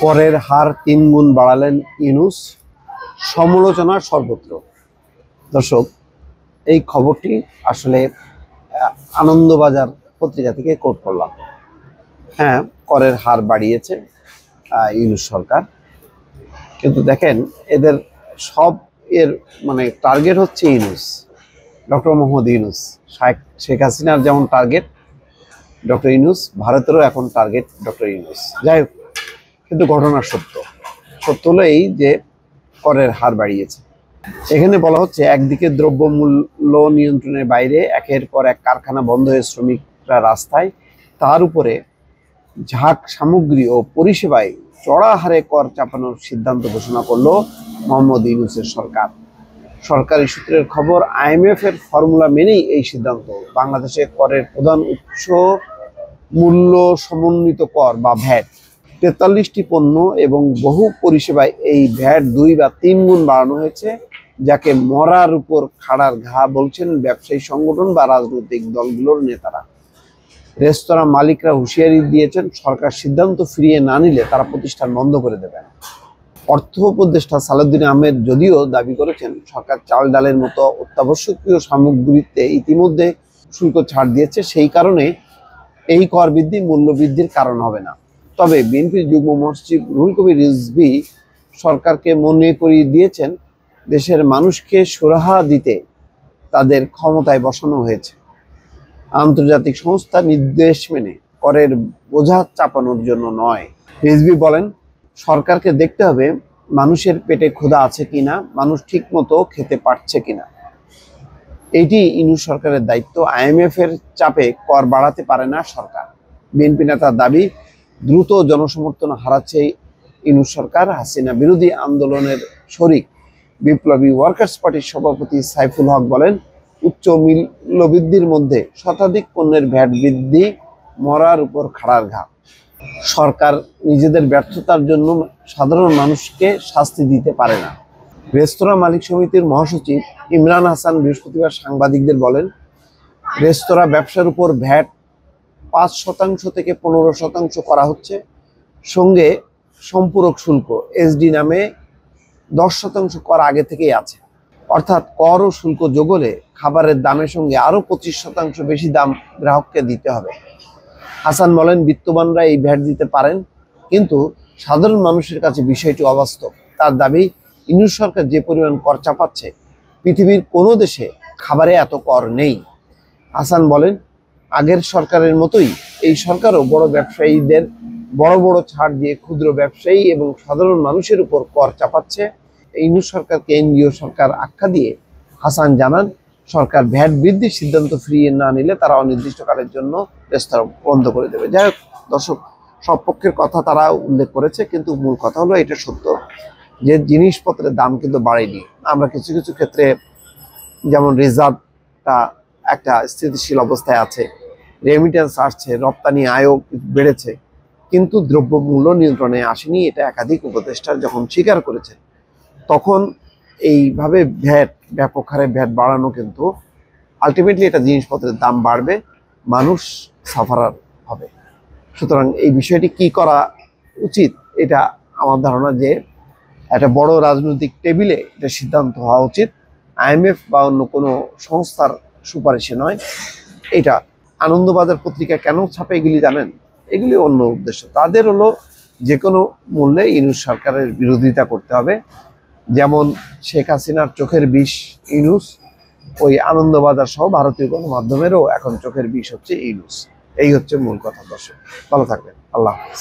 করের হার ৩ গুণ বাড়ালেন ইউনূস, সমালোচনা সর্বত্র। দর্শক, এই খবরটি আসলে আনন্দবাজার পত্রিকা থেকে কোট করলাম। হ্যাঁ, করের হার বাড়িয়েছে ইউনূস সরকার, কিন্তু দেখেন এদের সব এর টার্গেট হচ্ছে ইউনূস, ডক্টর মোহাম্মদ ইউনূস। শেখ হাসিনার যেমন টার্গেট ডক্টর ইউনূস, ভারতেরও এখন টার্গেট ডক্টর ইউনূস। যাই হোক, কিন্তু ঘটনা সত্য হলো এই যে করের হার বাড়িয়েছে। এখানে বলা হচ্ছে, একদিকে দ্রব্যমূল্য নিয়ন্ত্রণের বাইরে একের পর এক কারখানা বন্ধ হয়ে শ্রমিকরা রাস্তায়, তার উপরে ঝাঁক সামগ্রী ও পরিষেবায় চড়া হারে কর চাপানোর সিদ্ধান্ত ঘোষণা করলো মোহাম্মদ ইউনূসের সরকার। সরকারি সূত্রের খবর, IMF এর ফর্মুলা মেনেই এই সিদ্ধান্ত। বাংলাদেশে করের প্রধান উৎস মূল্য সমন্বিত কর বা ভ্যাট। ৪৩টি পণ্য এবং বহু পরিষেবায় এই ভ্যাট ২ বা ৩ গুণ বাড়ানো হয়েছে, যাকে মরার উপর খাড়ার ঘা বলছেন ব্যবসায়ী সংগঠন বা রাজনৈতিক দলগুলোর নেতারা। রেস্তোরাঁ মালিকরা হুঁশিয়ারি দিয়েছেন, সরকার সিদ্ধান্ত ফিরিয়ে না নিলে তারা প্রতিষ্ঠান বন্ধ করে দেবেন। অর্থ উপদেষ্টা সালাউদ্দিন আহমেদ যদিও দাবি করেছেন, সরকার চাল ডালের মতো অত্যাবশ্যকীয় সামগ্রীতে ইতিমধ্যে শুল্ক ছাড় দিয়েছে, সেই কারণে এই কর বৃদ্ধি মূল্য বৃদ্ধির কারণ হবে না। তবে বিএনপির যুগ্ম মহাসচিব রুহুল কবির রিজভী সরকারকে মনে করিয়ে দিয়েছেন, দেশের মানুষকে সুরাহা দিতে তাদের ক্ষমতায় বসানো হয়েছে, আন্তর্জাতিক সংস্থার নির্দেশ মেনে করের বোঝা চাপানোর জন্য নয়। রিজভী বলেন, সরকারকে দেখতে হবে মানুষের পেটে ক্ষুধা আছে কিনা, মানুষ ঠিক মতো খেতে পারছে কিনা। এটি ইউনূস সরকারের দায়িত্ব। IMF এর চাপে কর বাড়াতে পারে না সরকার। বিএনপি নেতার দাবি, দ্রুত জনসমর্থন হারাচ্ছে ইউনূস সরকার। হাসিনা বিরোধী আন্দোলনের শরিক বিপ্লবী ওয়ার্কার্স পার্টির সভাপতি সাইফুল হক বলেন, উচ্চ মূল্যবৃদ্ধির মধ্যে শতাধিক পণ্যের ভ্যাট বৃদ্ধি মরার উপর খাড়ার ঘা। সরকার নিজেদের ব্যর্থতার জন্য সাধারণ মানুষকে শাস্তি দিতে পারে না। রেস্তোরাঁ মালিক সমিতির মহাসচিব ইমরান হাসান বৃহস্পতিবার সাংবাদিকদের বলেন, রেস্তোরাঁ ব্যবসার উপর ভ্যাট ৫% থেকে ১৫% করা হচ্ছে, সঙ্গে সম্পূরক শুল্ক SD নামে ১০% কর আগে থেকেই আছে। অর্থাৎ কর ও শুল্ক যোগ হলে খাবারের দামের সঙ্গে আরও ২৫% বেশি দাম গ্রাহককে দিতে হবে। হাসান বলেন, বিত্তবানরা এই ভ্যাট দিতে পারেন, কিন্তু সাধারণ মানুষের কাছে বিষয়টি অবাস্তব। তার দাবি, ইউনূস সরকার যে পরিমাণ কর চাপাচ্ছে, পৃথিবীর কোনো দেশে খাবারে এত কর নেই। হাসান বলেন, আগের সরকারের মতোই এই সরকারও বড় ব্যবসায়ীদের বড় ছাড় দিয়ে ক্ষুদ্র ব্যবসায়ী এবং সাধারণ মানুষের উপর কর চাপাচ্ছে। ইউনূস সরকারকে এনজিও সরকার আখ্যা দিয়ে হাসান জানান, সরকার ভ্যাট বৃদ্ধির সিদ্ধান্ত ফিরিয়ে না নিলে তারা অনির্দিষ্টকালের জন্য রেস্তোরাঁ বন্ধ করে দেবে। যাই হোক দর্শক, সব পক্ষের কথা তারা উল্লেখ করেছে, কিন্তু মূল কথা হলো এটা সত্য যে জিনিসপত্রের দাম কিন্তু বাড়েনি। আমরা কিছু কিছু ক্ষেত্রে, যেমন রিজার্ভটা একটা স্থিতিশীল অবস্থায় আছে, রেমিটেন্স আসছে, রপ্তানি আয়ও বেড়েছে, কিন্তু দ্রব্যমূল্য নিয়ন্ত্রণে আসেনি। এটা একাধিক উপদেষ্টা যখন স্বীকার করেছে, তখন এইভাবে ব্যাপক হারে ভ্যাট বাড়ানো কিন্তু আলটিমেটলি এটা জিনিসপত্রের দাম বাড়বে, মানুষ সাফারার হবে। সুতরাং এই বিষয়টি কি করা উচিত, এটা আমার ধারণা যে একটা বড় রাজনৈতিক টেবিলে এটা সিদ্ধান্ত হওয়া উচিত, IMF বা অন্য কোনো সংস্থার সুপারিশে নয়। এটা আনন্দবাজার পত্রিকা কেন ছাপে এগুলি জানেন? এগুলি অন্য উদ্দেশ্য। তাদের হলো যে কোনো মূল্যে ইউনূস সরকারের বিরোধিতা করতে হবে। যেমন শেখ হাসিনার চোখের বিষ ইউনূস, ওই আনন্দবাজার সহ ভারতীয় গণমাধ্যমেরও এখন চোখের বিষ হচ্ছে ইউনূস। এই হচ্ছে মূল কথা। দর্শক, ভালো থাকবেন। আল্লাহ হাফেজ।